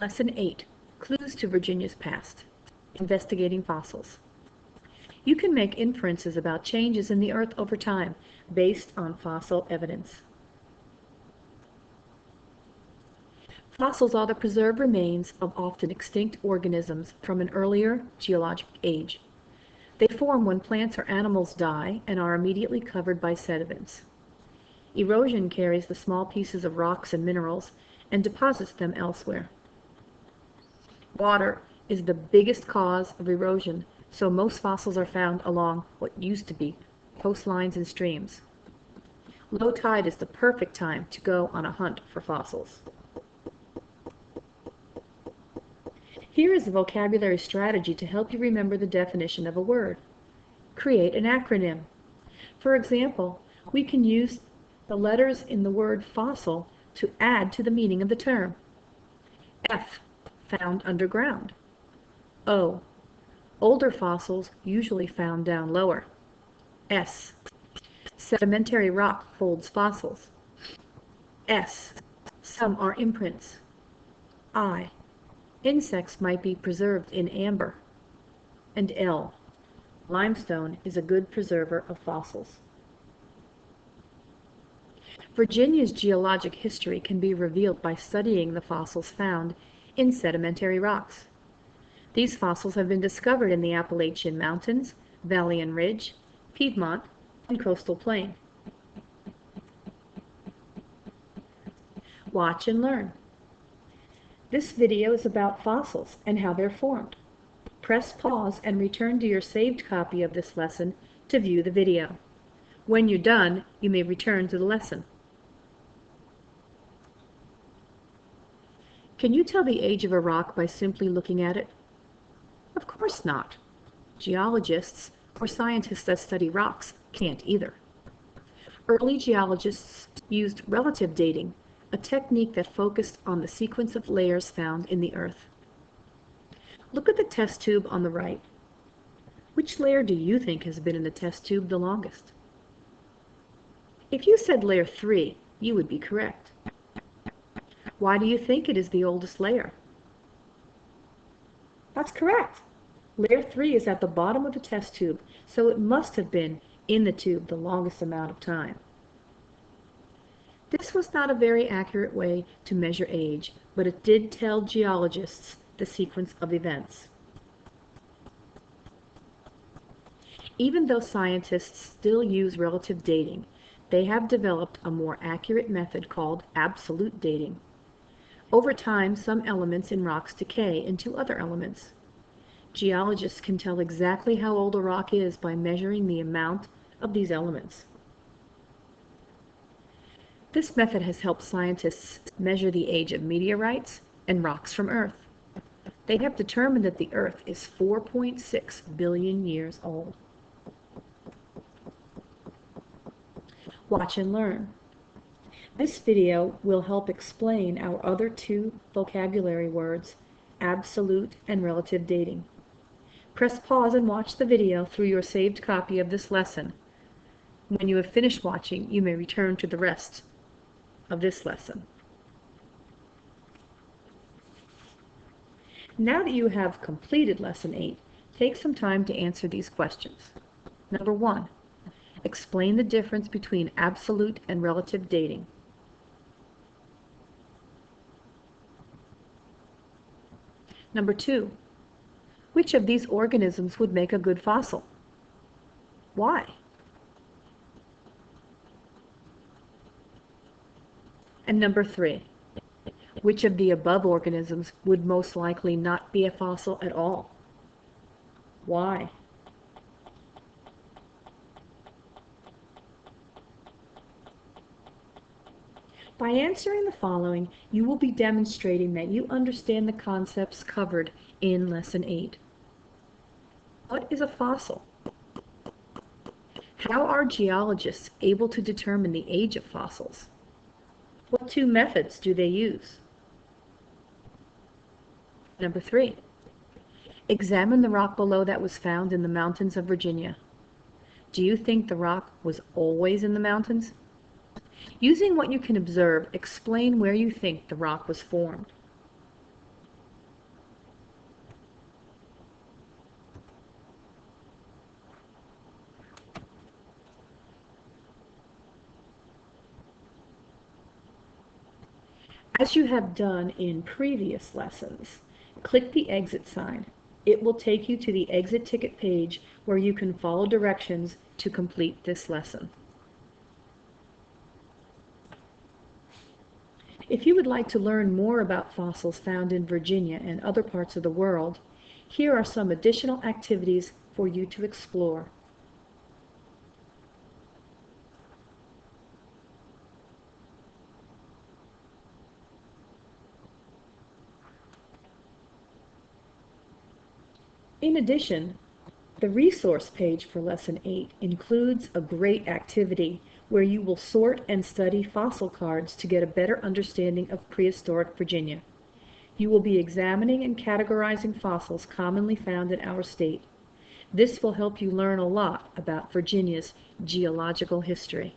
Lesson 8, Clues to Virginia's Past, Investigating Fossils. You can make inferences about changes in the Earth over time based on fossil evidence. Fossils are the preserved remains of often extinct organisms from an earlier geologic age. They form when plants or animals die and are immediately covered by sediments. Erosion carries the small pieces of rocks and minerals and deposits them elsewhere. Water is the biggest cause of erosion, so most fossils are found along what used to be coastlines and streams. Low tide is the perfect time to go on a hunt for fossils. Here is a vocabulary strategy to help you remember the definition of a word. Create an acronym. For example, we can use the letters in the word fossil to add to the meaning of the term. F, found underground. O, older fossils usually found down lower. S, sedimentary rock holds fossils. S, some are imprints. I, insects might be preserved in amber. And L, limestone is a good preserver of fossils. Virginia's geologic history can be revealed by studying the fossils found in sedimentary rocks. These fossils have been discovered in the Appalachian Mountains, Valley and Ridge, Piedmont, and Coastal Plain. Watch and learn. This video is about fossils and how they're formed. Press pause and return to your saved copy of this lesson to view the video. When you're done, you may return to the lesson. Can you tell the age of a rock by simply looking at it? Of course not. Geologists or scientists that study rocks can't either. Early geologists used relative dating, a technique that focused on the sequence of layers found in the Earth. Look at the test tube on the right. Which layer do you think has been in the test tube the longest? If you said layer 3, you would be correct. Why do you think it is the oldest layer? That's correct. Layer 3 is at the bottom of the test tube, so it must have been in the tube the longest amount of time. This was not a very accurate way to measure age, but it did tell geologists the sequence of events. Even though scientists still use relative dating, they have developed a more accurate method called absolute dating. Over time, some elements in rocks decay into other elements. Geologists can tell exactly how old a rock is by measuring the amount of these elements. This method has helped scientists measure the age of meteorites and rocks from Earth. They have determined that the Earth is 4.6 billion years old. Watch and learn. This video will help explain our other two vocabulary words, absolute and relative dating. Press pause and watch the video through your saved copy of this lesson. When you have finished watching, you may return to the rest of this lesson. Now that you have completed Lesson 8, take some time to answer these questions. Number 1, explain the difference between absolute and relative dating. Number 2, which of these organisms would make a good fossil? Why? And number 3, which of the above organisms would most likely not be a fossil at all? Why? By answering the following, you will be demonstrating that you understand the concepts covered in Lesson 8. What is a fossil? How are geologists able to determine the age of fossils? What two methods do they use? Number 3, examine the rock below that was found in the mountains of Virginia. Do you think the rock was always in the mountains? Using what you can observe, explain where you think the rock was formed. As you have done in previous lessons, click the exit sign. It will take you to the exit ticket page where you can follow directions to complete this lesson. If you would like to learn more about fossils found in Virginia and other parts of the world, here are some additional activities for you to explore. In addition, the resource page for Lesson 8 includes a great activity where you will sort and study fossil cards to get a better understanding of prehistoric Virginia. You will be examining and categorizing fossils commonly found in our state. This will help you learn a lot about Virginia's geological history.